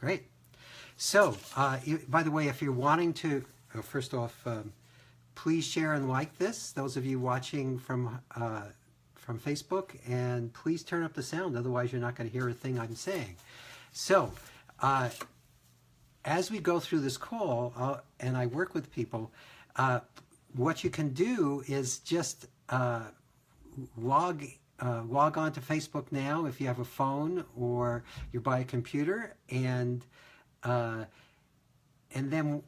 Great. So, by the way, if you're wanting to, first off, please share and like this. Those of you watching from Facebook, and please turn up the sound. Otherwise, you're not going to hear a thing I'm saying. So, as we go through this call, and I work with people, what you can do is just log on to Facebook now if you have a phone or you're by a computer, and then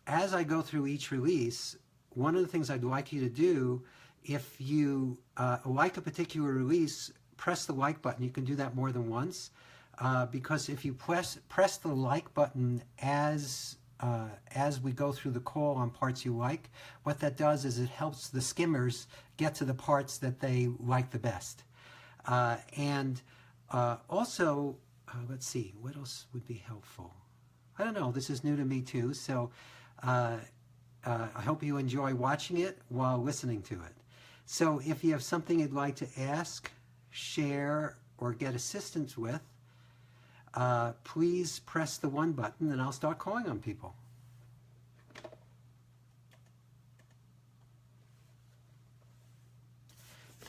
as I go through each release, one of the things I'd like you to do, if you like a particular release, press the like button. You can do that more than once, because if you press the like button as we go through the call on parts you like, what that does is it helps the skimmers get to the parts that they like the best. Also, let's see, what else would be helpful? I don't know, this is new to me too, so I hope you enjoy watching it while listening to it. So if you have something you'd like to ask, share, or get assistance with, please press the 1 button and I'll start calling on people.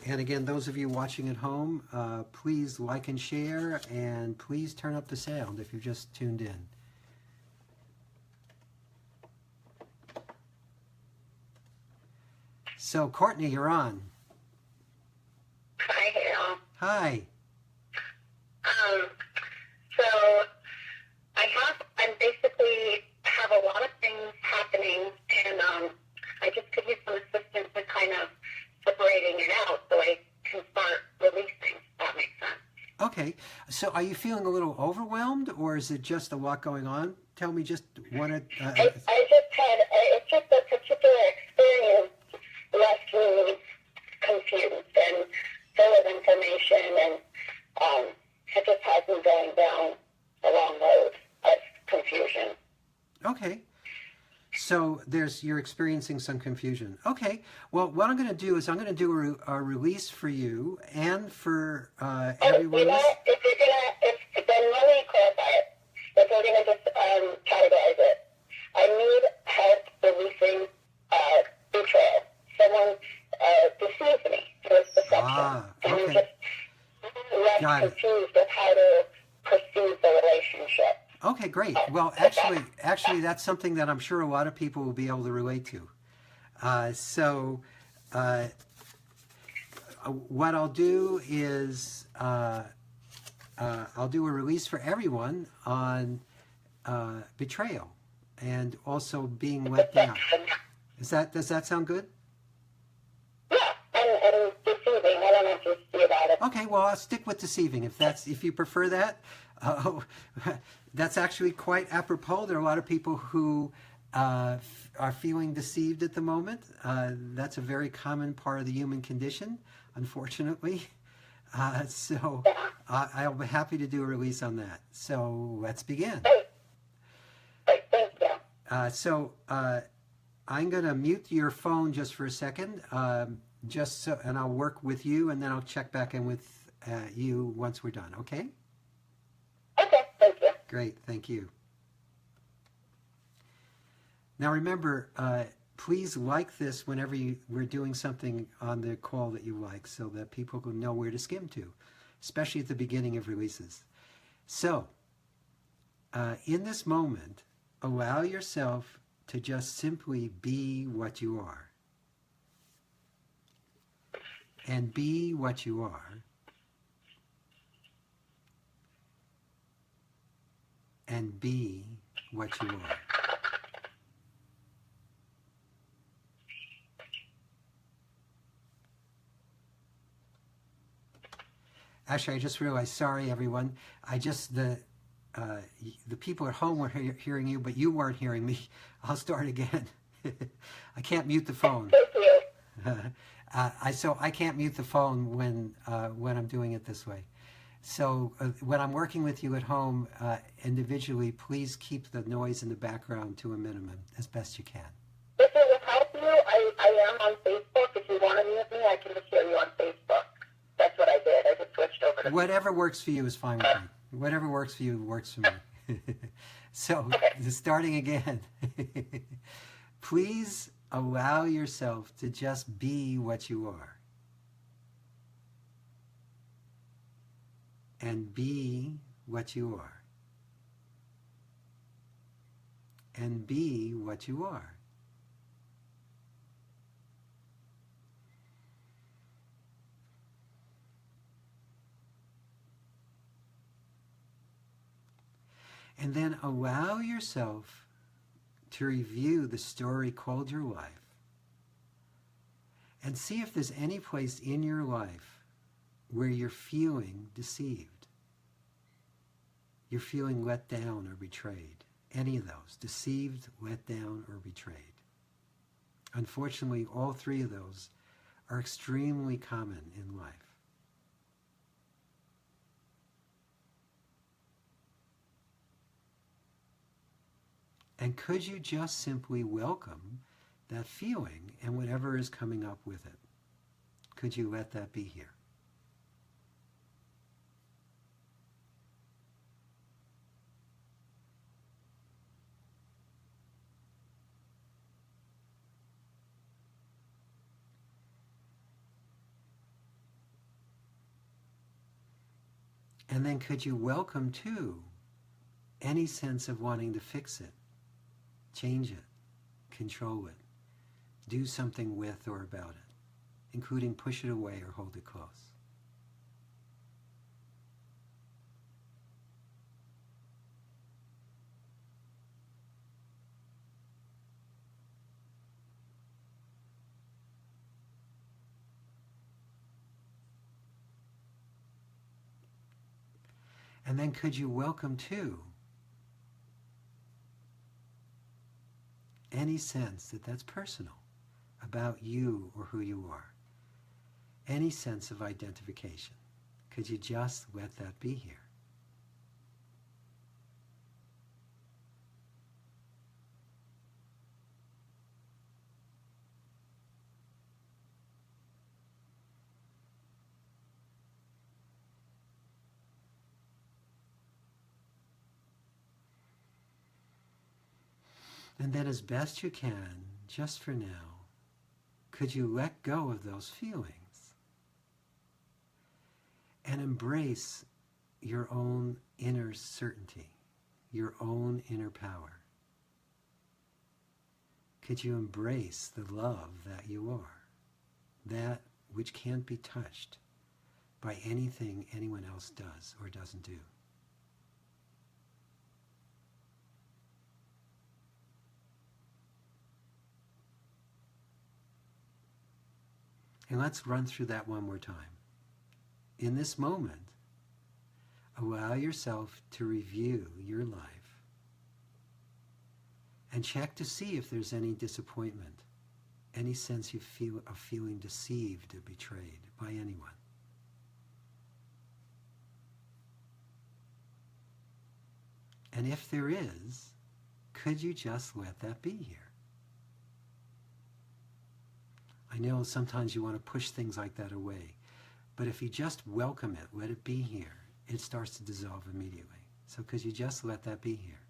And again, those of you watching at home, please like and share, and please turn up the sound if you just tuned in. So, Courtney, you're on. Hi, Hale. Hi. So I basically have a lot of things happening, and I just could use some assistance with kind of separating it out so I can start releasing, if that makes sense. Okay. So are you feeling a little overwhelmed, or is it just a lot going on? Tell me just one. I just had, it's just a particular experience left me confused and full of information, and it just has me going down a long road of confusion. Okay. So you're experiencing some confusion. Okay. Well, what I'm going to do is I'm going to do a release for you and for everyone. You know, then let me clarify it. If we're going to just categorize it, I need help releasing betrayal. Someone deceived me. There's deception. Okay. And I'm just less confused with how to perceive the relationship. Okay, great. Well, actually, that's something that I'm sure a lot of people will be able to relate to. What I'll do is I'll do a release for everyone on betrayal and also being let down. Does that sound good? Yeah, and deceiving. I don't know if you see about it. Okay, well, I'll stick with deceiving if you prefer that. That's actually quite apropos. There are a lot of people who are feeling deceived at the moment. That's a very common part of the human condition, unfortunately. So I'll be happy to do a release on that. So let's begin. Thank you. I'm going to mute your phone just for a second, and I'll work with you, and then I'll check back in with you once we're done. Okay? Okay, thank you. Great, thank you. Now remember, please like this whenever we're doing something on the call that you like, so that people will know where to skim to, especially at the beginning of releases. So, in this moment, allow yourself to just simply be what you are. And be what you are. And be what you are. Actually, I just realized, sorry everyone, the people at home were hearing you, but you weren't hearing me. I'll start again. I can't mute the phone. Thank you. So I can't mute the phone when I'm doing it this way. So when I'm working with you at home individually, please keep the noise in the background to a minimum as best you can. If it will help you, I am on Facebook. If you want to mute me, I can just hear you on Facebook. That's what I did. I just switched over to Whatever works for you is fine with me. Whatever works for you works for me. So, starting again, please allow yourself to just be what you are. And be what you are. And be what you are. And then allow yourself to review the story called your life and see if there's any place in your life where you're feeling deceived. You're feeling let down or betrayed. Any of those, deceived, let down, or betrayed. Unfortunately, all three of those are extremely common in life. And could you just simply welcome that feeling and whatever is coming up with it? Could you let that be here? And then could you welcome too any sense of wanting to fix it, change it, control it, do something with or about it, including push it away or hold it close. And then could you welcome too any sense that that's personal about you or who you are? Any sense of identification? Could you just let that be here? And then as best you can, just for now, could you let go of those feelings and embrace your own inner certainty, your own inner power? Could you embrace the love that you are, that which can't be touched by anything anyone else does or doesn't do? And let's run through that one more time. In this moment, allow yourself to review your life and check to see if there's any disappointment, any sense you feel of feeling deceived or betrayed by anyone. And if there is, could you just let that be here? I know sometimes you want to push things like that away, but if you just welcome it, let it be here, it starts to dissolve immediately. So could you just let that be here?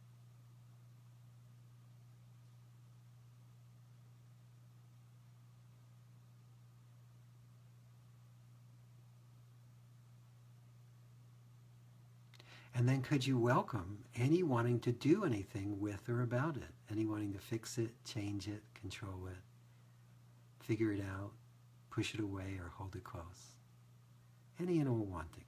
And then could you welcome any wanting to do anything with or about it? Any wanting to fix it, change it, control it, figure it out, push it away, or hold it close? Any and all wanting.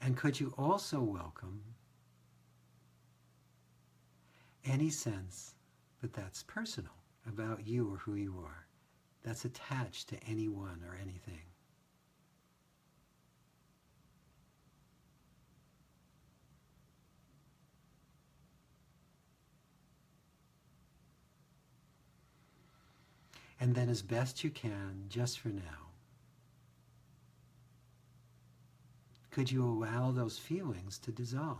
And could you also welcome any sense that that's personal, about you or who you are, that's attached to anyone or anything? And then as best you can, just for now, could you allow those feelings to dissolve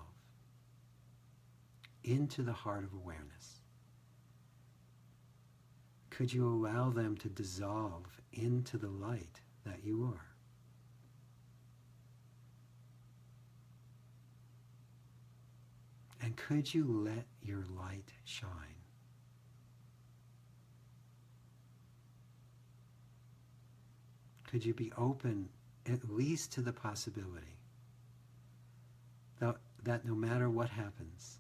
into the heart of awareness? could you allow them to dissolve into the light that you are? And could you let your light shine? Could you be open at least to the possibility that no matter what happens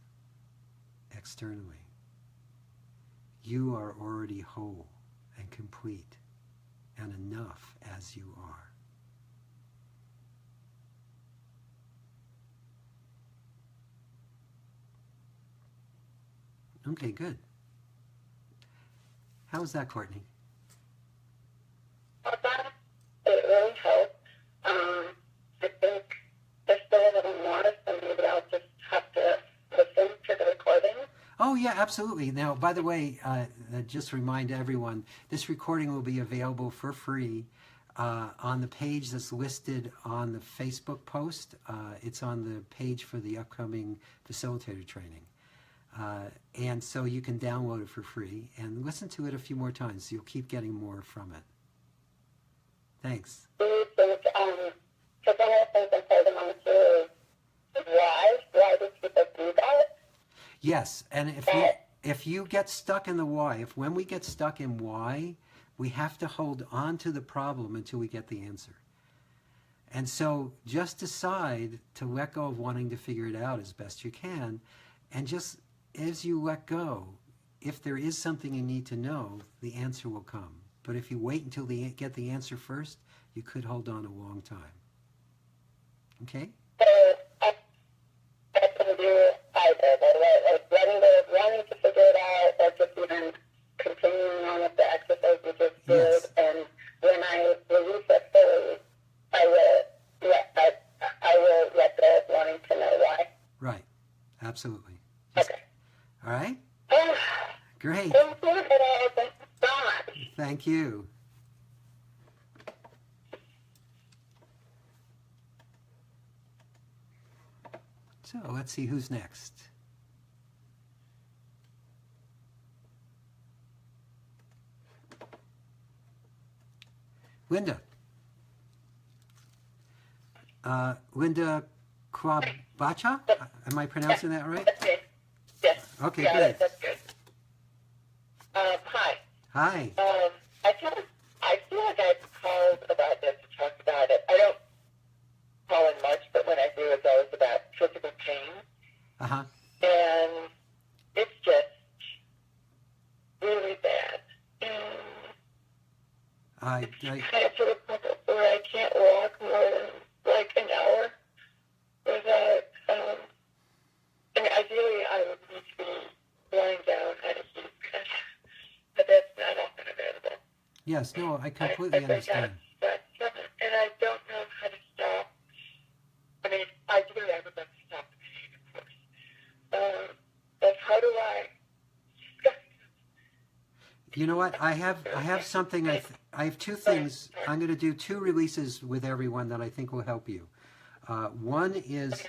externally, you are already whole and complete and enough as you are? Okay, good. How was that, Courtney? That it really helped. I think there's still a little more, so maybe I'll just have to listen to the recording. Oh, yeah, absolutely. Now, by the way, just remind everyone, this recording will be available for free on the page that's listed on the Facebook post. It's on the page for the upcoming facilitator training. And so you can download it for free and listen to it a few more times. So you'll keep getting more from it. Thanks. Do you think, because one of the things I told them on to is why do people do that? Yes, and if you get stuck in the why, when we get stuck in why, we have to hold on to the problem until we get the answer. And so just decide to let go of wanting to figure it out as best you can, and just as you let go, if there is something you need to know, the answer will come. But if you wait until you get the answer first, you could hold on a long time. Okay? So I can do either, like running to figure it out, or just even continuing on with the exercise you just did. Yes. And when I release it fully, I will let go of wanting to know why. Right. Absolutely. Okay. All right? Great. Thank you for that. Thank you so much. Thank you. So let's see who's next. Linda. Linda Kwabacha? Am I pronouncing that right? That's good. Yes. Okay, Yeah, good. that's good. Hi. Hi. I feel like I called about this to talk about it. I don't call in much, but when I do, it's always about physical pain. Uh-huh. And it's just really bad. And I kind of to the point where I can't walk more than like an hour without, I mean, ideally I would need to be lying down at a heat, but that's not often available. yes, no, I completely understand. And I don't know how to stop. I mean, ideally I would like to stop the pain, of course. But how do I? You know what? I have something. I have two things. I'm going to do two releases with everyone that I think will help you. One is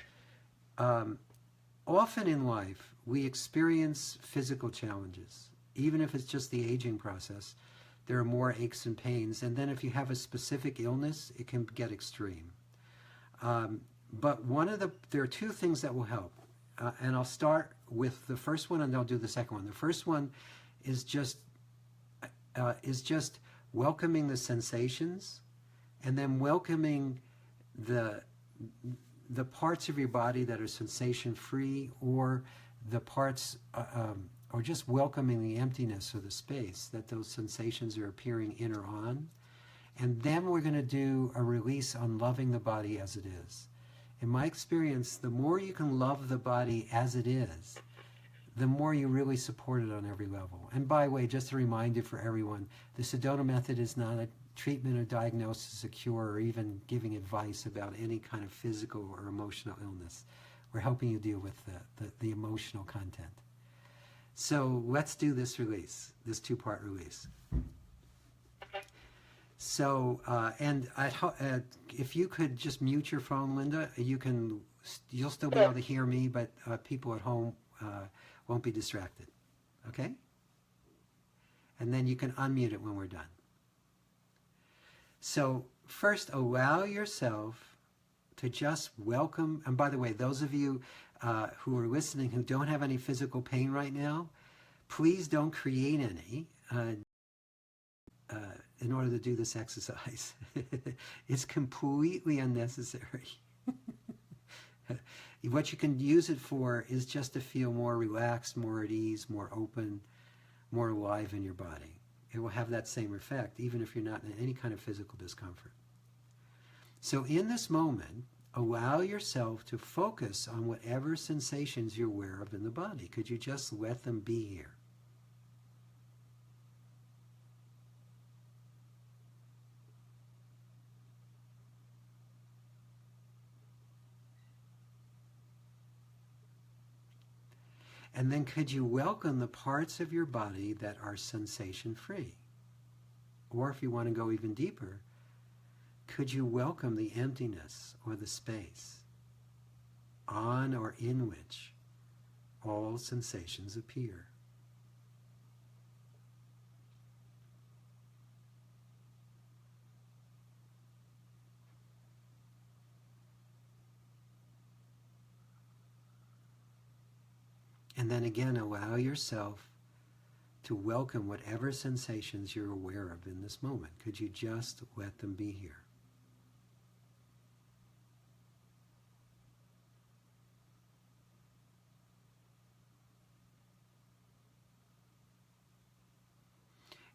often in life we experience physical challenges, even if it's just the aging process. There are more aches and pains, and then if you have a specific illness, it can get extreme. But there are two things that will help, and I'll start with the first one, and I'll do the second one. The first one is just welcoming the sensations, and then welcoming the parts of your body that are sensation free, or the parts, or just welcoming the emptiness or the space that those sensations are appearing in or on. And then we're going to do a release on loving the body as it is. In my experience, the more you can love the body as it is, the more you really support it on every level. And by the way, just a reminder for everyone, the Sedona method is not a treatment or diagnosis, a cure, or even giving advice about any kind of physical or emotional illness. We're helping you deal with the emotional content. So let's do this release, this two-part release. So, if you could just mute your phone, Linda, you'll still be able to hear me, but people at home won't be distracted. Okay? And then you can unmute it when we're done. So first, allow yourself to just welcome, and by the way, those of you who are listening who don't have any physical pain right now, please don't create any in order to do this exercise. It's completely unnecessary. What you can use it for is just to feel more relaxed, more at ease, more open, more alive in your body. It will have that same effect even if you're not in any kind of physical discomfort. So in this moment, allow yourself to focus on whatever sensations you're aware of in the body. Could you just let them be here? And then could you welcome the parts of your body that are sensation-free? Or if you want to go even deeper, could you welcome the emptiness or the space on or in which all sensations appear? And then again, allow yourself to welcome whatever sensations you're aware of in this moment. Could you just let them be here?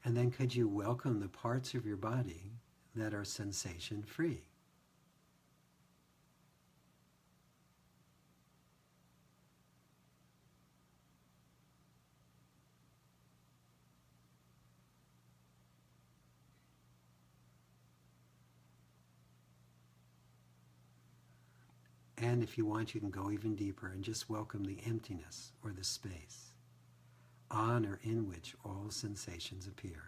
And then could you welcome the parts of your body that are sensation-free? And if you want, you can go even deeper and just welcome the emptiness or the space on or in which all sensations appear.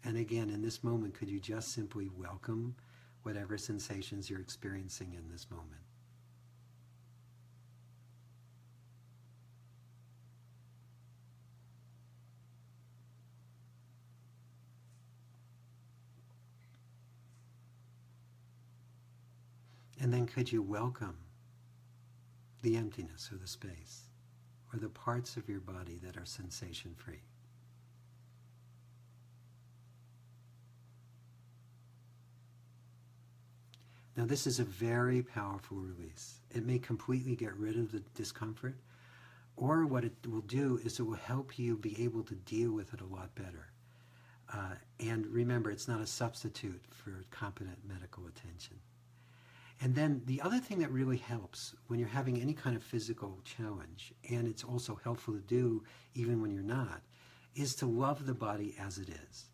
And again, in this moment, could you just simply welcome whatever sensations you're experiencing in this moment? And then could you welcome the emptiness or the space or the parts of your body that are sensation-free? Now this is a very powerful release. It may completely get rid of the discomfort, or what it will do is it will help you be able to deal with it a lot better. And remember, it's not a substitute for competent medical attention. And then the other thing that really helps when you're having any kind of physical challenge, and it's also helpful to do even when you're not, is to love the body as it is.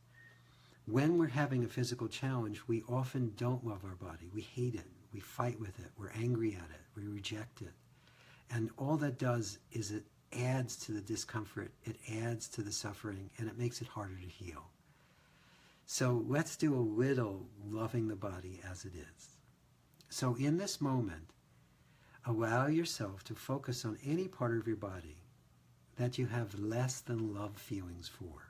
When we're having a physical challenge, we often don't love our body. We hate it. We fight with it. We're angry at it. We reject it. And all that does is it adds to the discomfort. It adds to the suffering, and it makes it harder to heal. So let's do a little loving the body as it is. So in this moment, allow yourself to focus on any part of your body that you have less than love feelings for.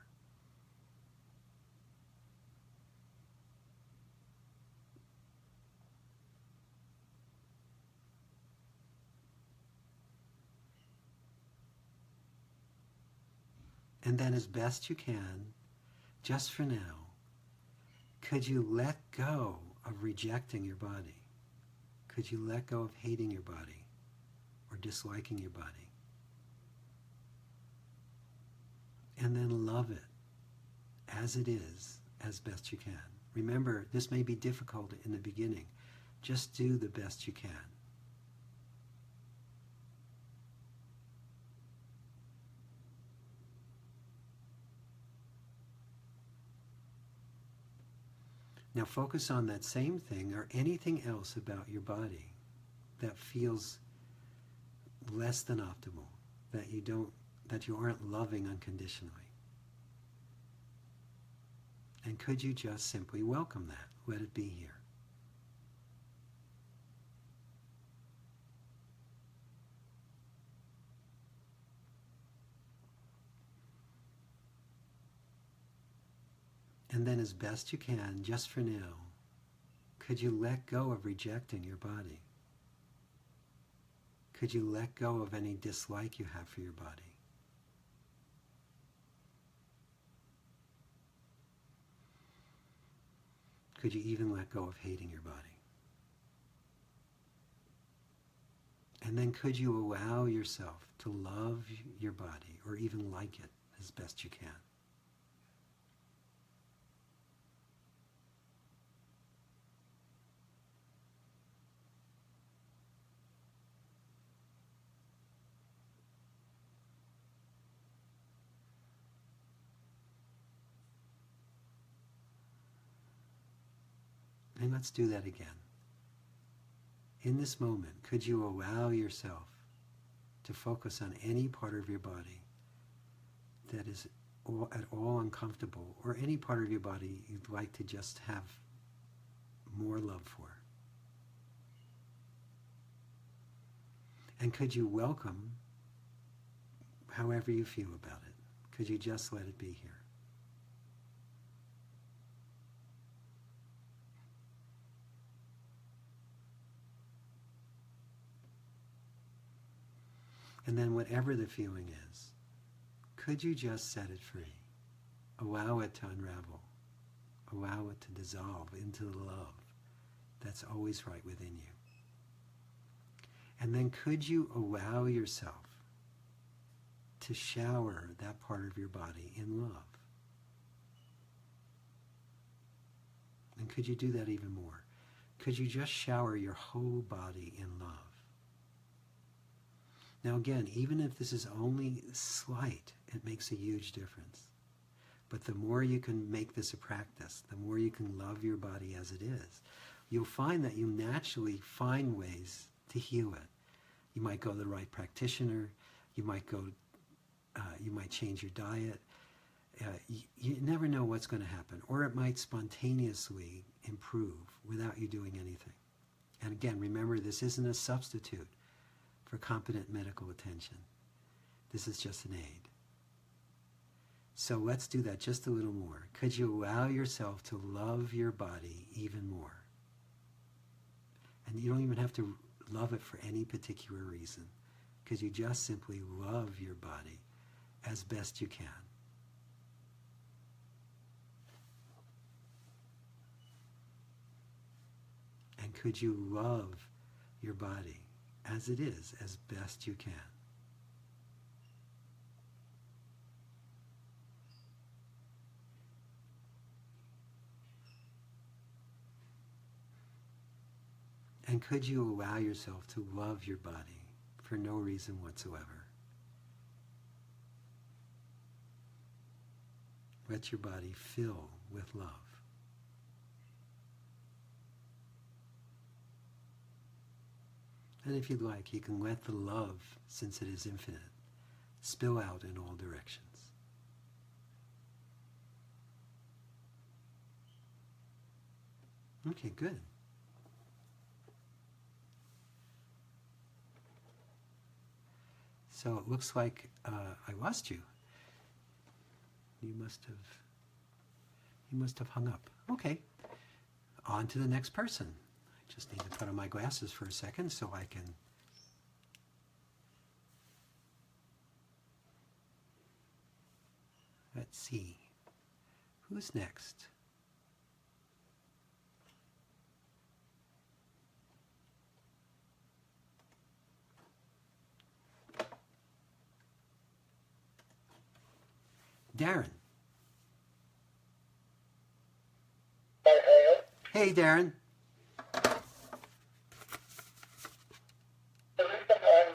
And then as best you can, just for now, could you let go of rejecting your body? Could you let go of hating your body or disliking your body? And then love it as it is, as best you can. Remember, this may be difficult in the beginning. Just do the best you can. Now focus on that same thing or anything else about your body that feels less than optimal, that you aren't loving unconditionally. And could you just simply welcome that? Let it be here. And then as best you can, just for now, could you let go of rejecting your body? Could you let go of any dislike you have for your body? Could you even let go of hating your body? And then could you allow yourself to love your body or even like it as best you can? And let's do that again. In this moment, could you allow yourself to focus on any part of your body that is at all uncomfortable, or any part of your body you'd like to just have more love for? And could you welcome however you feel about it? Could you just let it be here? And then whatever the feeling is, could you just set it free? Allow it to unravel. Allow it to dissolve into the love that's always right within you. And then could you allow yourself to shower that part of your body in love? And could you do that even more? Could you just shower your whole body in love? Now again, even if this is only slight, it makes a huge difference. But the more you can make this a practice, the more you can love your body as it is, you'll find that you naturally find ways to heal it. You might go to the right practitioner, you might change your diet. You never know what's going to happen. Or it might spontaneously improve without you doing anything. And again, remember, this isn't a substitute for competent medical attention. This is just an aid. So let's do that just a little more. Could you allow yourself to love your body even more? And you don't even have to love it for any particular reason, because you just simply love your body as best you can. And could you love your body as it is, as best you can? And could you allow yourself to love your body for no reason whatsoever? Let your body fill with love. And if you'd like, you can let the love, since it is infinite, spill out in all directions. Okay, good. So it looks like I lost you. You must have hung up. Okay, on to the next person. I just need to put on my glasses for a second so I can. Let's see. Who's next? Darren. Hey, Darren. The reason I'm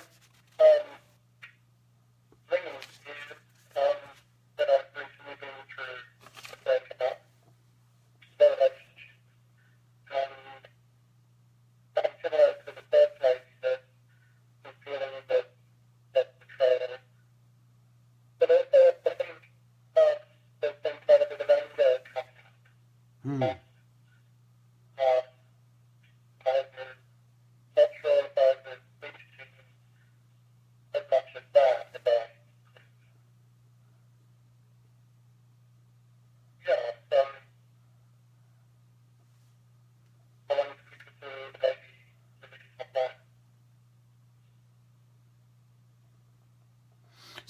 ringing is that I've recently been through a breakup, and I'm similar to the third place, that I'm feeling that betrayal. But also, I think there's been quite a bit of anger coming up.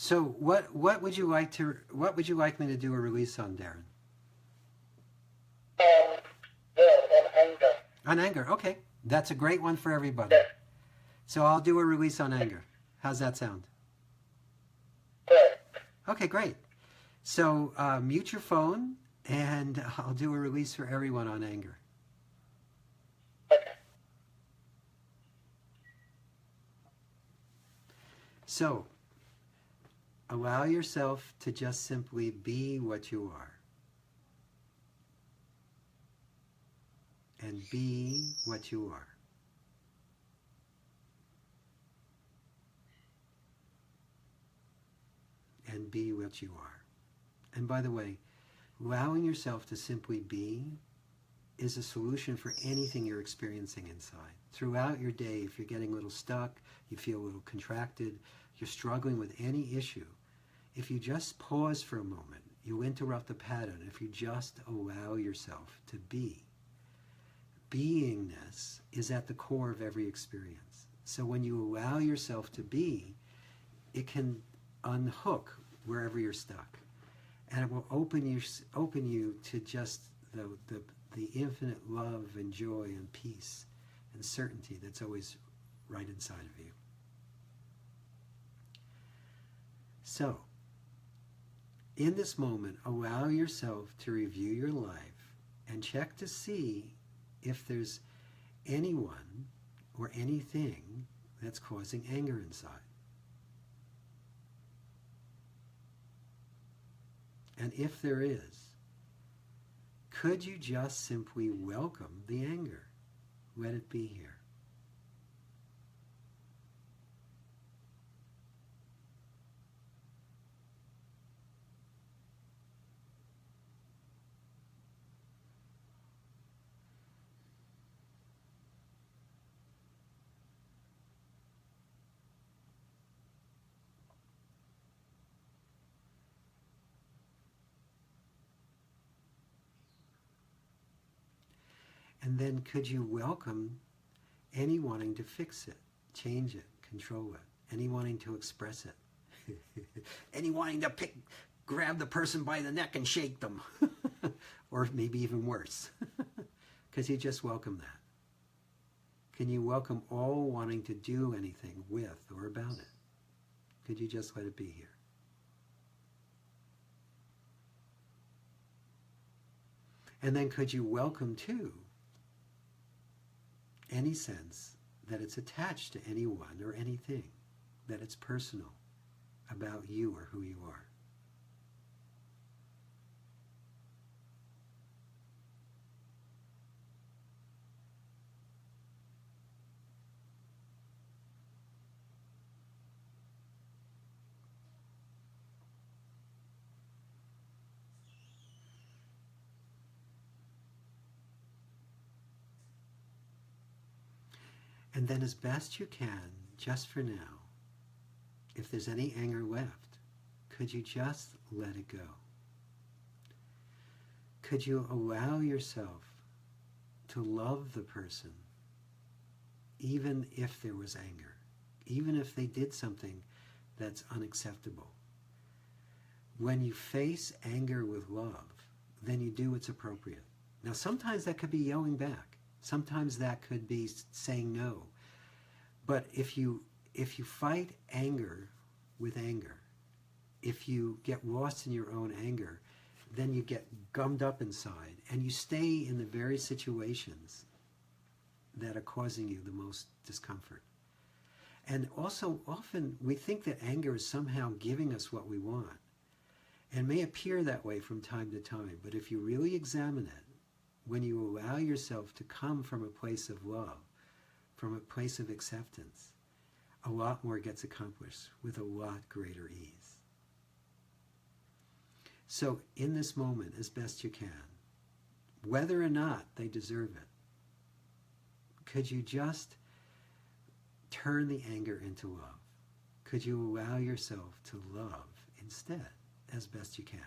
So what would you like me to do a release on, Darren? On anger. On anger. Okay. That's a great one for everybody. Yes. So I'll do a release on anger. How's that sound? Good. Okay, great. So mute your phone, and I'll do a release for everyone on anger. Okay. So allow yourself to just simply be what you are. And be what you are. And be what you are. And by the way, allowing yourself to simply be is a solution for anything you're experiencing inside. Throughout your day, if you're getting a little stuck, you feel a little contracted, you're struggling with any issue, if you just pause for a moment, you interrupt the pattern. If you just allow yourself to be. Beingness is at the core of every experience. So when you allow yourself to be, it can unhook wherever you're stuck, and it will open you to just the infinite love and joy and peace and certainty that's always right inside of you. So in this moment, allow yourself to review your life and check to see if there's anyone or anything that's causing anger inside. And if there is, could you just simply welcome the anger? Let it be here. And then could you welcome any wanting to fix it, change it, control it, any wanting to express it, any wanting to grab the person by the neck and shake them, or maybe even worse. Could you just welcome that? Can you welcome all wanting to do anything with or about it? Could you just let it be here? And then could you welcome too any sense that it's attached to anyone or anything, that it's personal about you or who you are? And then as best you can, just for now, if there's any anger left, could you just let it go? Could you allow yourself to love the person even if there was anger, even if they did something that's unacceptable? When you face anger with love, then you do what's appropriate. Now sometimes that could be yelling back. Sometimes that could be saying no. But if you fight anger with anger, if you get lost in your own anger, then you get gummed up inside and you stay in the very situations that are causing you the most discomfort. And also often we think that anger is somehow giving us what we want, and may appear that way from time to time. But if you really examine it, when you allow yourself to come from a place of love, from a place of acceptance, a lot more gets accomplished with a lot greater ease. So in this moment, as best you can, whether or not they deserve it, could you just turn the anger into love? Could you allow yourself to love instead, as best you can?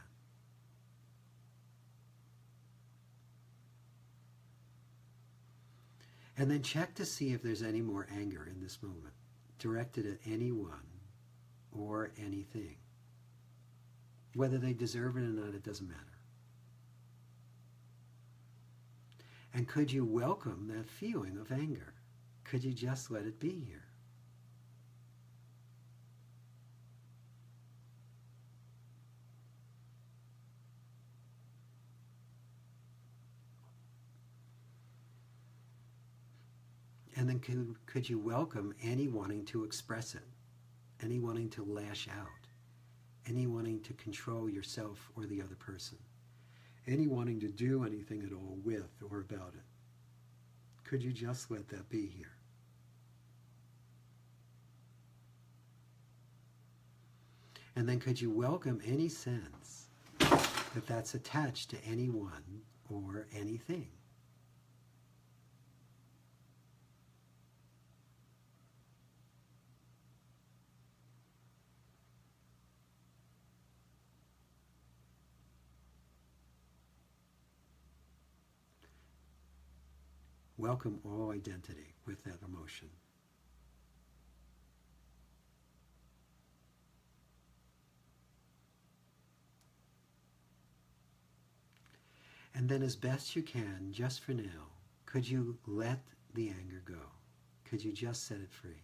And then check to see if there's any more anger in this moment, directed at anyone or anything. Whether they deserve it or not, it doesn't matter. And could you welcome that feeling of anger? Could you just let it be here? And then could you welcome any wanting to express it, any wanting to lash out, any wanting to control yourself or the other person, any wanting to do anything at all with or about it? Could you just let that be here? And then could you welcome any sense that that's attached to anyone or anything? Welcome all identity with that emotion. And then as best you can, just for now, could you let the anger go? Could you just set it free?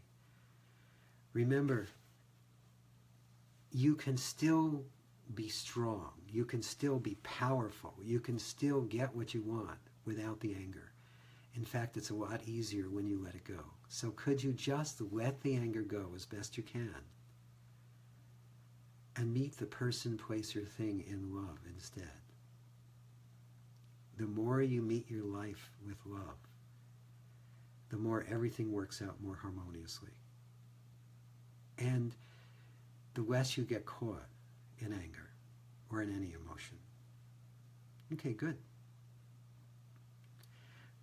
Remember, you can still be strong. You can still be powerful. You can still get what you want without the anger. In fact, it's a lot easier when you let it go. So could you just let the anger go as best you can and meet the person, place, or thing in love instead? The more you meet your life with love, the more everything works out more harmoniously. And the less you get caught in anger or in any emotion. Okay, good.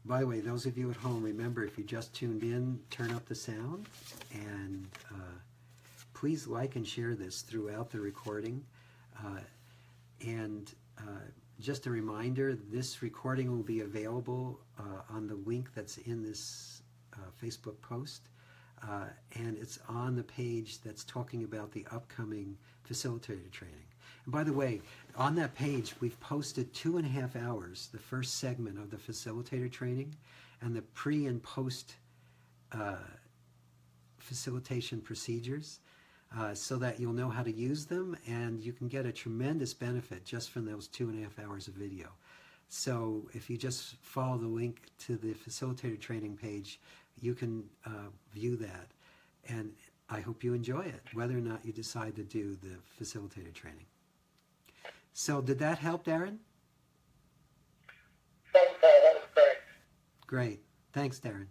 By the way, those of you at home, remember, if you just tuned in, turn up the sound, and please like and share this throughout the recording. Just a reminder, this recording will be available on the link that's in this Facebook post, and it's on the page that's talking about the upcoming facilitator training. And by the way, on that page, we've posted 2.5 hours, the first segment of the facilitator training, and the pre and post facilitation procedures, so that you'll know how to use them, and you can get a tremendous benefit just from those 2.5 hours of video. So if you just follow the link to the facilitator training page, you can view that. And I hope you enjoy it, whether or not you decide to do the facilitator training. So did that help, Darren? Thanks, that was great. Great. Thanks, Darren.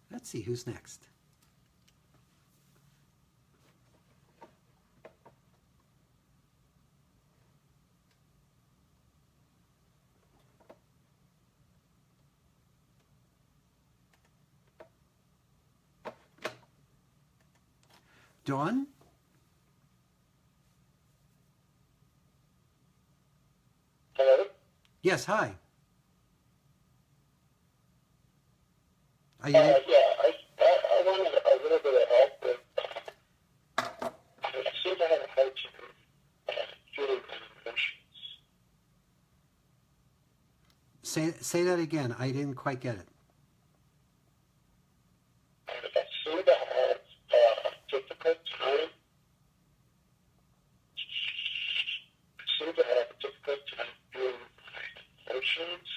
Let's see who's next. Dawn? Hello? Yes, hi. Are you Yeah, I wanted a little bit of help with, it seems I have a hard time feeling my emotions. say that again. I didn't quite get it. I seem to have a difficult time. Feeling my emotions.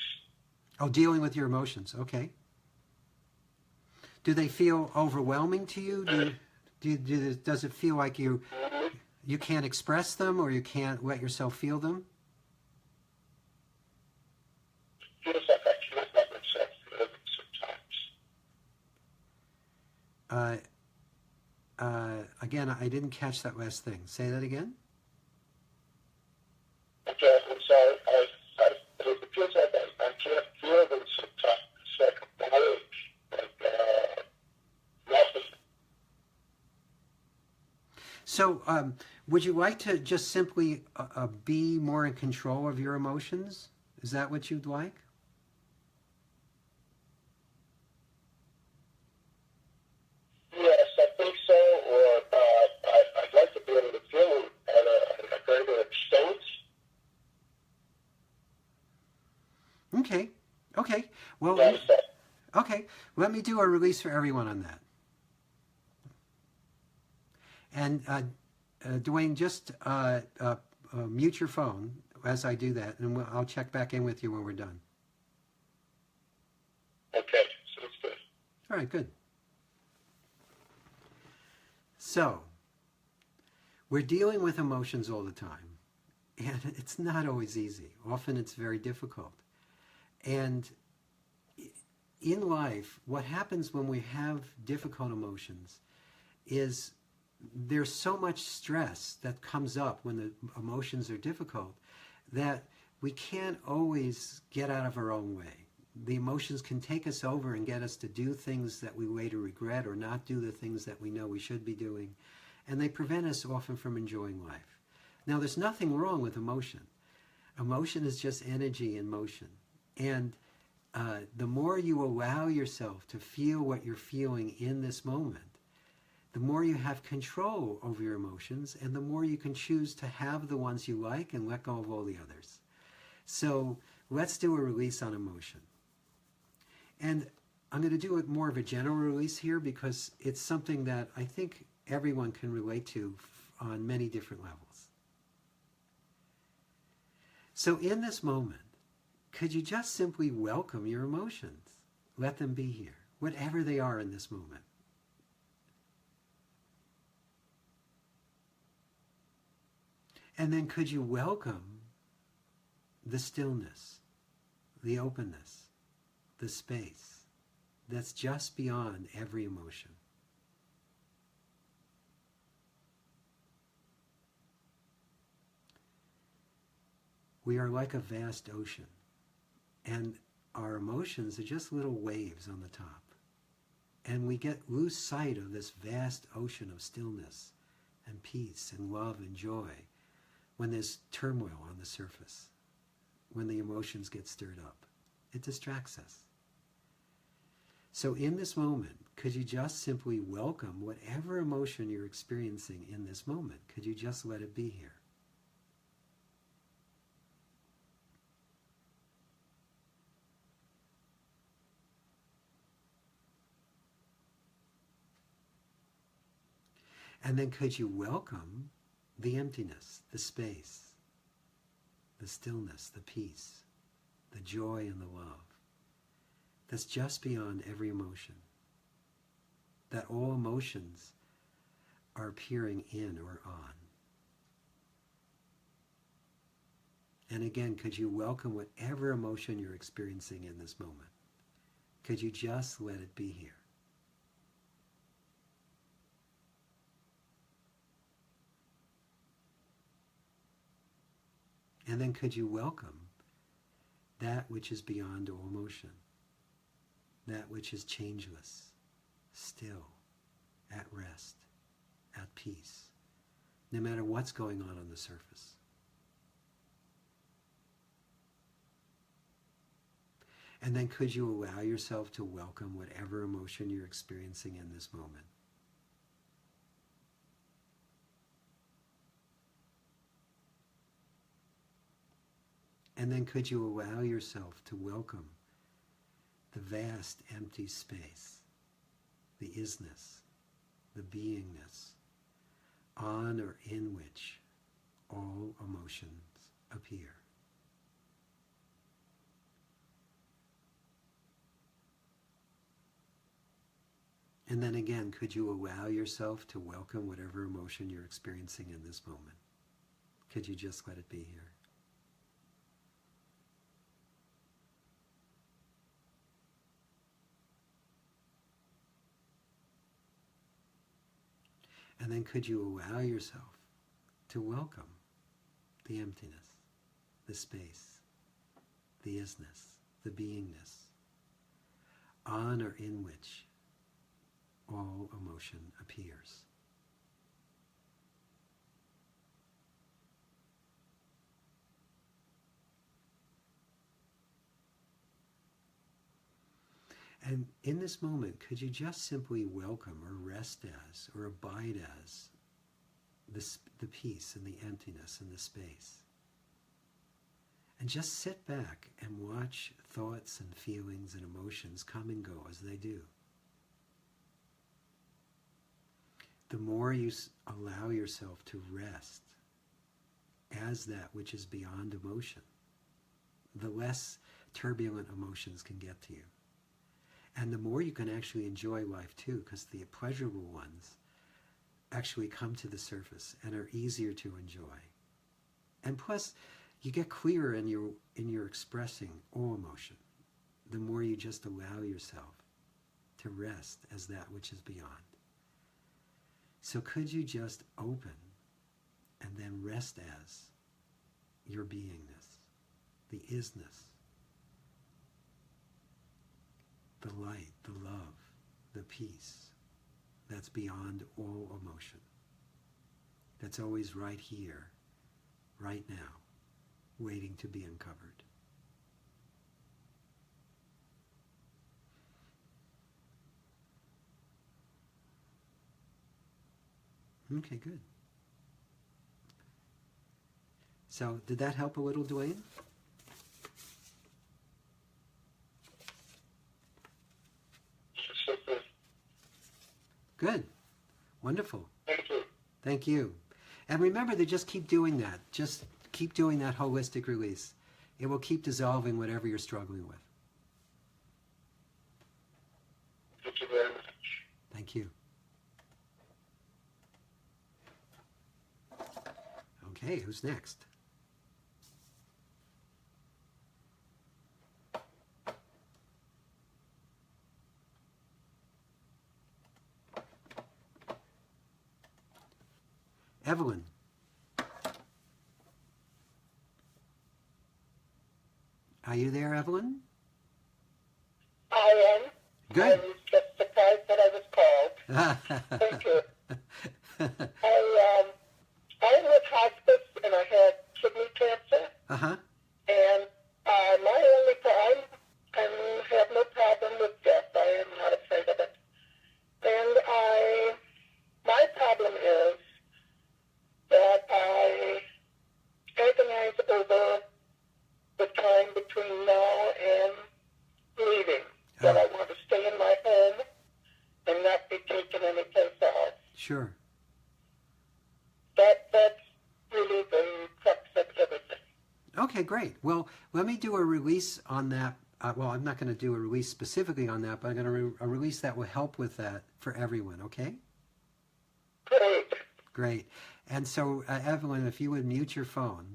Oh, dealing with your emotions. Okay. Do they feel overwhelming to you? Does it feel like you can't express them, or you can't let yourself feel them? Feels like I can't let myself feel them sometimes. Again, I didn't catch that last thing. Say that again. Okay, I'm sorry. It feels like I can't feel them sometimes. It's like a blank, nothing. So, would you like to just simply be more in control of your emotions? Is that what you'd like? Okay. Okay. Well, That's it. okay. Let me do a release for everyone on that. And Dwayne, just mute your phone as I do that, and I'll check back in with you when we're done. Okay, sounds good. All right, good. So, we're dealing with emotions all the time, and it's not always easy. Often it's very difficult. And in life, what happens when we have difficult emotions is there's so much stress that comes up when the emotions are difficult that we can't always get out of our own way. The emotions can take us over and get us to do things that we later regret or not do the things that we know we should be doing. And they prevent us often from enjoying life. Now, there's nothing wrong with emotion. Emotion is just energy in motion. And the more you allow yourself to feel what you're feeling in this moment, the more you have control over your emotions, and the more you can choose to have the ones you like and let go of all the others. So let's do a release on emotion. And I'm going to do it more of a general release here because it's something that I think everyone can relate to on many different levels. So in this moment, could you just simply welcome your emotions? Let them be here, whatever they are in this moment. And then could you welcome the stillness, the openness, the space that's just beyond every emotion? We are like a vast ocean, and our emotions are just little waves on the top. And we lose sight of this vast ocean of stillness and peace and love and joy when there's turmoil on the surface, when the emotions get stirred up. It distracts us. So in this moment, could you just simply welcome whatever emotion you're experiencing in this moment? Could you just let it be here? And then could you welcome the emptiness, the space, the stillness, the peace, the joy and the love that's just beyond every emotion? That all emotions are appearing in or on. And again, could you welcome whatever emotion you're experiencing in this moment? Could you just let it be here? And then could you welcome that which is beyond all emotion, that which is changeless, still, at rest, at peace, no matter what's going on the surface. And then could you allow yourself to welcome whatever emotion you're experiencing in this moment? And then could you allow yourself to welcome the vast empty space, the isness, the beingness, on or in which all emotions appear? And then again, could you allow yourself to welcome whatever emotion you're experiencing in this moment? Could you just let it be here? And then could you allow yourself to welcome the emptiness, the space, the isness, the beingness, on or in which all emotion appears? And in this moment, could you just simply welcome or rest as or abide as the peace and the emptiness and the space? And just sit back and watch thoughts and feelings and emotions come and go as they do. The more you allow yourself to rest as that which is beyond emotion, the less turbulent emotions can get to you. And the more you can actually enjoy life too, because the pleasurable ones actually come to the surface and are easier to enjoy. And plus, you get clearer in your expressing all emotion, the more you just allow yourself to rest as that which is beyond. So could you just open and then rest as your beingness, the isness, the light, the love, the peace that's beyond all emotion, that's always right here, right now, waiting to be uncovered. Okay, good. So, did that help a little, Dwayne? Good. Wonderful. Thank you. Thank you. And remember to just keep doing that. Just keep doing that holistic release. It will keep dissolving whatever you're struggling with. Thank you very much. Thank you. Okay, who's next? Evelyn. Are you there, Evelyn? I am. Good. I was just surprised that I was called. Thank you. I was hospice and I had kidney cancer. Uh-huh. And my only problem, I have no problem with death. I am not afraid of it. And my problem is that I agonize over the time between now and leaving. That I want to stay in my home and not be taken anyplace else. Sure. That's really the crux of everything. Okay, great. Well, let me do a release on that. Well, I'm not going to do a release specifically on that, but I'm going to a release that will help with that for everyone, okay? Great. Great. And so, Evelyn, if you would mute your phone.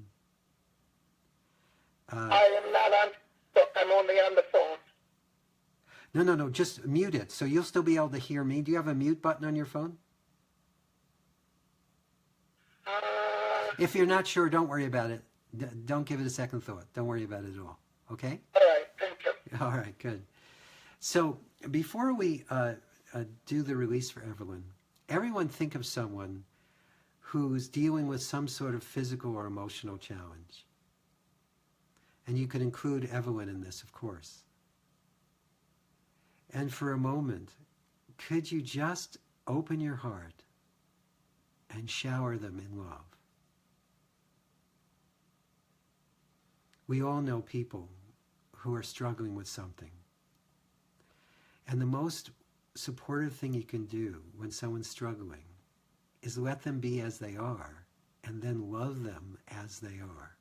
I am not on book. I'm only on the phone. No, just mute it. So you'll still be able to hear me. Do you have a mute button on your phone? If you're not sure, don't worry about it. Don't give it a second thought. Don't worry about it at all. Okay? All right. Thank you. All right, good. So before we do the release for Evelyn, everyone think of someone who's dealing with some sort of physical or emotional challenge. And you could include Evelyn in this, of course. And for a moment, could you just open your heart and shower them in love? We all know people who are struggling with something. And the most supportive thing you can do when someone's struggling is let them be as they are and then love them as they are.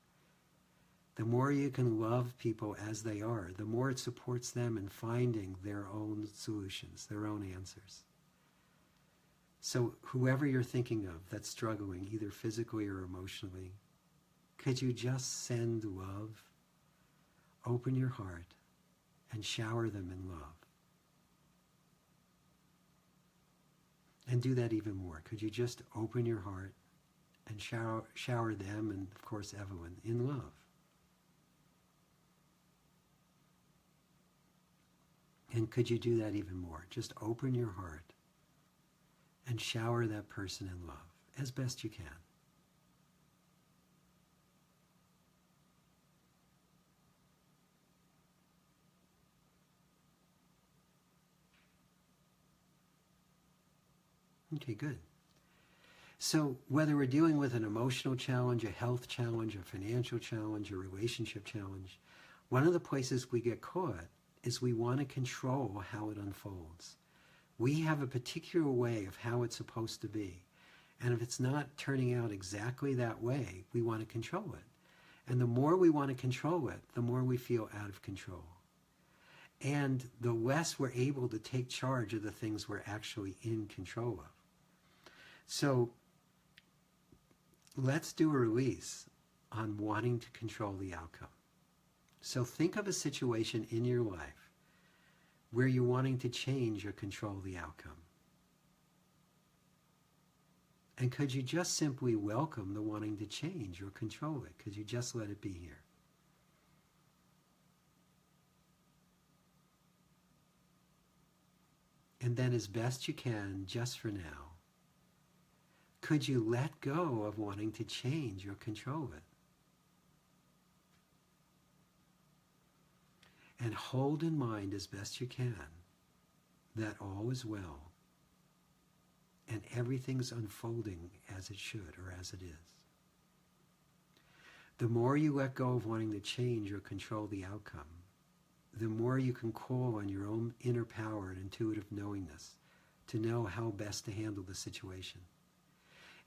The more you can love people as they are, the more it supports them in finding their own solutions, their own answers. So whoever you're thinking of that's struggling, either physically or emotionally, could you just send love, open your heart, and shower them in love? And do that even more. Could you just open your heart and shower them, and of course Evelyn, in love? And could you do that even more? Just open your heart and shower that person in love as best you can. Okay, good. So whether we're dealing with an emotional challenge, a health challenge, a financial challenge, a relationship challenge, one of the places we get caught is we want to control how it unfolds. We have a particular way of how it's supposed to be. And if it's not turning out exactly that way, we want to control it. And the more we want to control it, the more we feel out of control. And the less we're able to take charge of the things we're actually in control of. So let's do a release on wanting to control the outcome. So think of a situation in your life where you're wanting to change or control the outcome. And could you just simply welcome the wanting to change or control it? Could you just let it be here? And then as best you can, just for now, could you let go of wanting to change or control it? And hold in mind as best you can that all is well and everything's unfolding as it should or as it is. The more you let go of wanting to change or control the outcome, the more you can call on your own inner power and intuitive knowingness to know how best to handle the situation.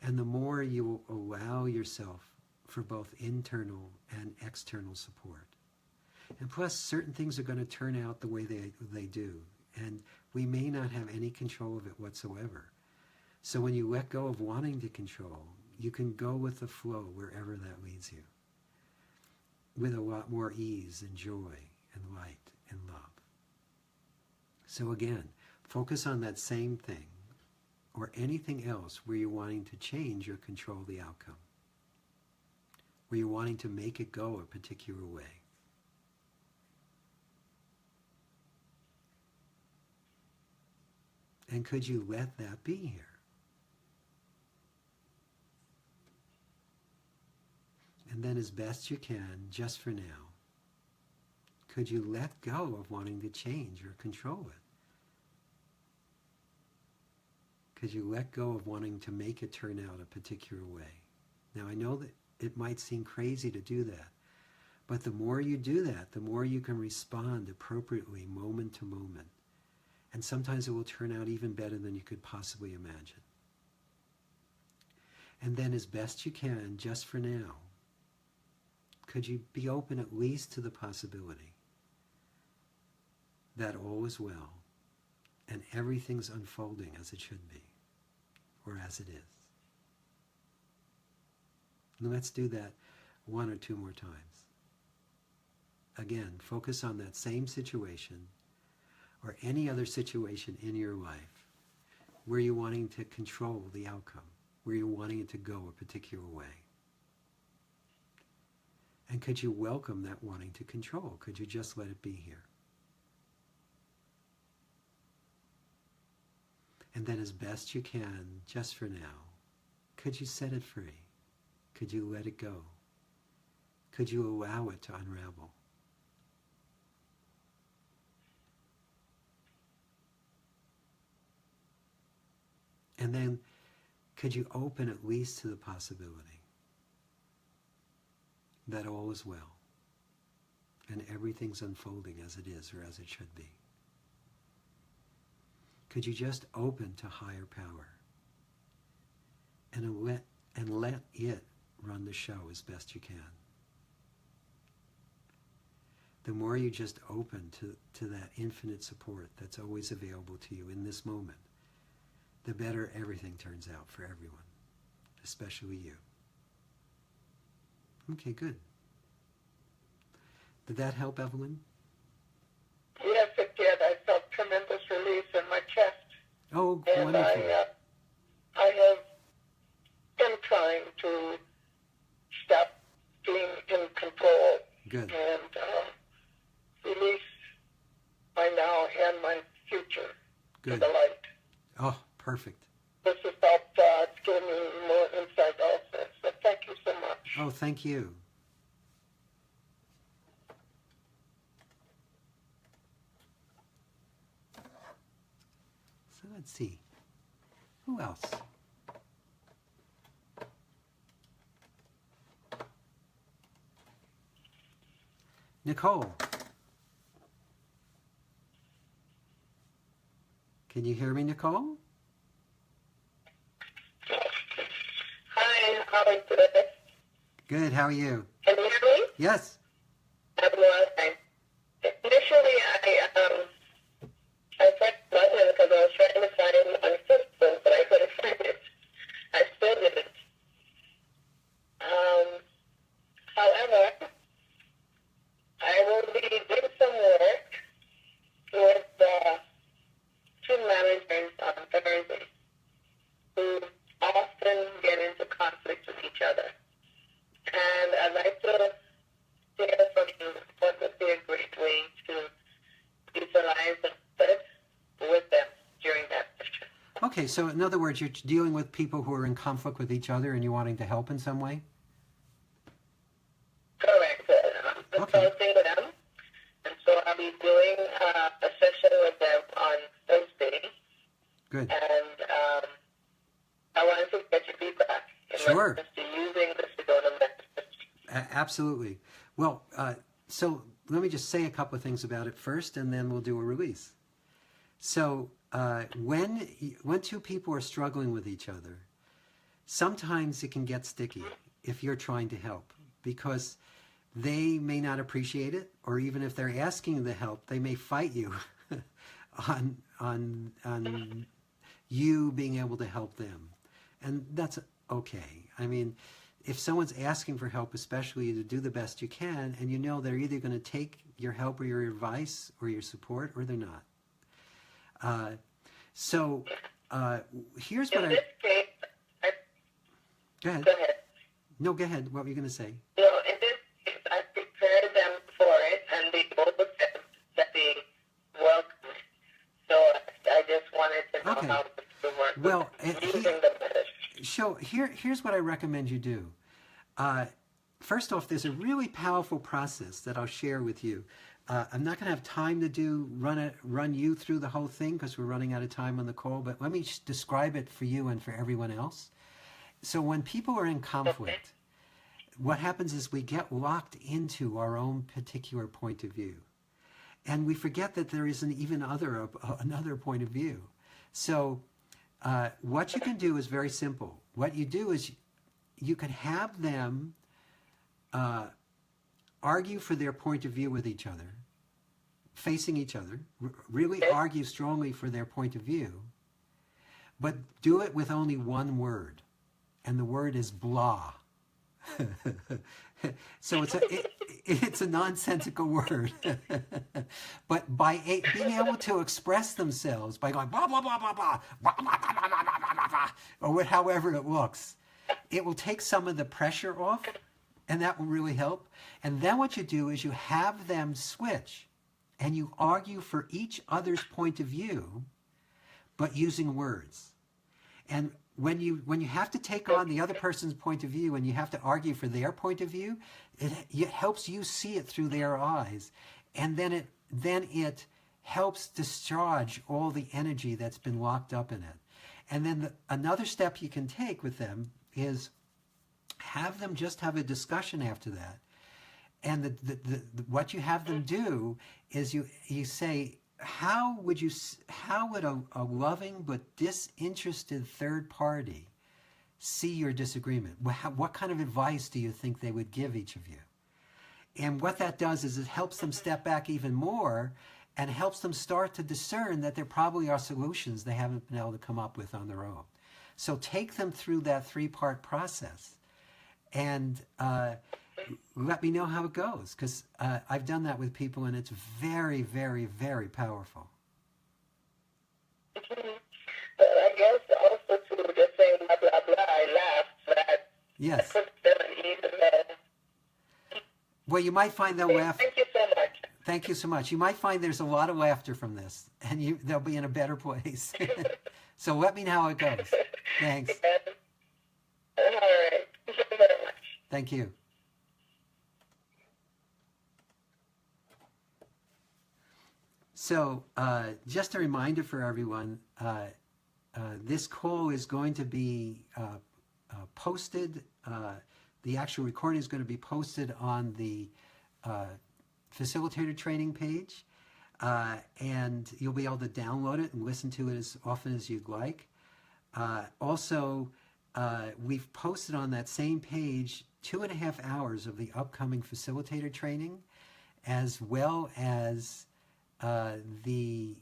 And the more you will allow yourself for both internal and external support. And plus, certain things are going to turn out the way they do. And we may not have any control of it whatsoever. So when you let go of wanting to control, you can go with the flow wherever that leads you. With a lot more ease and joy and light and love. So again, focus on that same thing or anything else where you're wanting to change or control the outcome. Where you're wanting to make it go a particular way. And could you let that be here? And then as best you can, just for now, could you let go of wanting to change or control it? Could you let go of wanting to make it turn out a particular way? Now I know that it might seem crazy to do that, but the more you do that, the more you can respond appropriately moment to moment. And sometimes it will turn out even better than you could possibly imagine. And then as best you can, just for now, could you be open at least to the possibility that all is well and everything's unfolding as it should be, or as it is? And let's do that one or two more times. Again, focus on that same situation or any other situation in your life where you're wanting to control the outcome, where you're wanting it to go a particular way. And could you welcome that wanting to control? Could you just let it be here? And then as best you can, just for now, could you set it free? Could you let it go? Could you allow it to unravel? And then could you open at least to the possibility that all is well and everything's unfolding as it is or as it should be? Could you just open to higher power and let it run the show as best you can? The more you just open to that infinite support that's always available to you in this moment, the better everything turns out for everyone, especially you. Okay, good. Did that help, Evelyn? Yes, it did. I felt tremendous release in my chest. Oh, and wonderful. I have been trying to stop being in control. Good. And release my now and my future to Good. the light. Oh, perfect. This has helped. It's given me more insight also. So thank you so much. Oh, thank you. So let's see. Who else? Nicole. Can you hear me, Nicole? Hi, how are you today? Good. How are you? Can you hear me? Yes. I'm well, thanks. Initially, I pressed the button because I was trying to find on Facebook, but I couldn't find it. I still didn't. However, I will be doing some work with two managers on Thursday who often get into conflict with each other. And I'd like to hear from you what would be a great way to utilize the fit with them during that session. Okay, so in other words, you're dealing with people who are in conflict with each other and you're wanting to help in some way? Correct. Consulting with them. And so I'll be doing a session with them on Thursday. Good. And I wanted to get your feedback in Sure. reference to using the Sedona method. Absolutely. Well, so let me just say a couple of things about it first, and then we'll do a release. So when two people are struggling with each other, sometimes it can get sticky if you're trying to help, because they may not appreciate it, or even if they're asking the help, they may fight you on you being able to help them. And that's okay. I mean, if someone's asking for help, especially, to do the best you can, and you know they're either going to take your help or your advice or your support, or they're not. Here's what In this case, Go ahead. go ahead. No, go ahead. What were you going to say? No, in this case, I prepared them for it, and they both said that they welcomed it. So I just wanted to know Okay. how to work Well, using the method. So here's what I recommend you do. First off, there's a really powerful process that I'll share with you. I'm not going to have time to run you through the whole thing because we're running out of time on the call, but let me describe it for you and for everyone else. So when people are in conflict, what happens is we get locked into our own particular point of view. And we forget that there is another point of view. So what you can do is very simple. What you do is you can have them argue for their point of view with each other, facing each other, really argue strongly for their point of view, but do it with only one word, and the word is blah. So it's a nonsensical word, but by being able to express themselves by going blah blah blah blah blah blah blah blah blah blah blah blah, or however it looks, it will take some of the pressure off, and that will really help. And then what you do is you have them switch, and you argue for each other's point of view, but using words. And when you have to take on the other person's point of view and you have to argue for their point of view, it helps you see it through their eyes, and then it helps discharge all the energy that's been locked up in it. And then another step you can take with them is have them just have a discussion after that. And what you have them do is you say, how would a loving but disinterested third party see your disagreement? What kind of advice do you think they would give each of you? And what that does is it helps them step back even more and helps them start to discern that there probably are solutions they haven't been able to come up with on their own. So take them through that 3-part process and let me know how it goes, because I've done that with people and it's very, very, very powerful. But I guess also too, just saying blah blah blah, I laughed that Yes. I put them at ease and then. Well, you might find they'll laugh. Thank you so much. Thank you so much. You might find there's a lot of laughter from this, and they'll be in a better place. So let me know how it goes. Thanks. All right. Thank you very much. Thank you. So just a reminder for everyone, this call is going to be posted. The actual recording is going to be posted on the facilitator training page, and you'll be able to download it and listen to it as often as you'd like. Also, we've posted on that same page 2.5 hours of the upcoming facilitator training, as well as the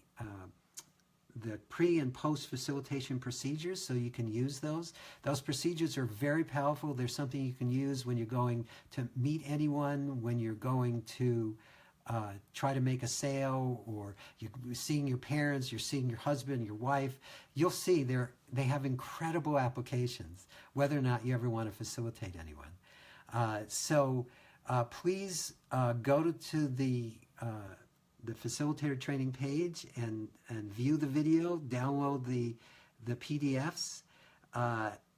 pre and post facilitation procedures, so you can use those. Those procedures are very powerful. They're something you can use when you're going to meet anyone, when you're going to try to make a sale, or you're seeing your parents, you're seeing your husband, your wife. You'll see they have incredible applications, whether or not you ever want to facilitate anyone. So please go to the facilitator training page and view the video, download the PDFs,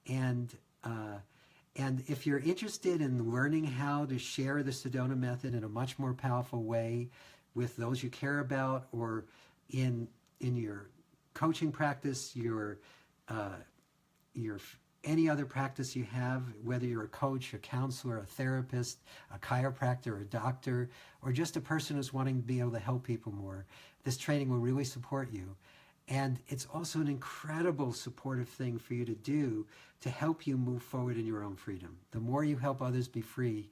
and if you're interested in learning how to share the Sedona method in a much more powerful way with those you care about, or in your coaching practice, your any other practice you have, whether you're a coach, a counselor, a therapist, a chiropractor, a doctor, or just a person who's wanting to be able to help people more, this training will really support you. And it's also an incredible supportive thing for you to do to help you move forward in your own freedom. The more you help others be free,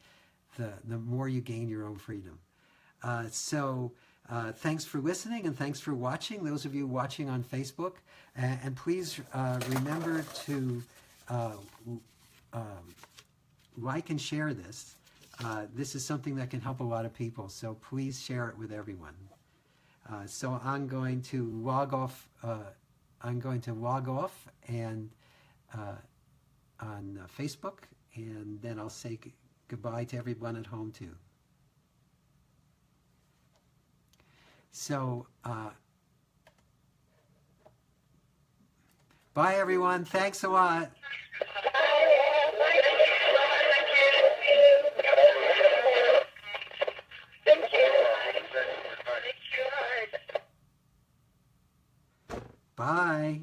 the more you gain your own freedom. So thanks for listening, and thanks for watching, those of you watching on Facebook. And please remember to like and share this. This is something that can help a lot of people, so please share it with everyone. So I'm going to log off. And on Facebook, and then I'll say goodbye to everyone at home too. So bye everyone. Thanks a lot. Bye.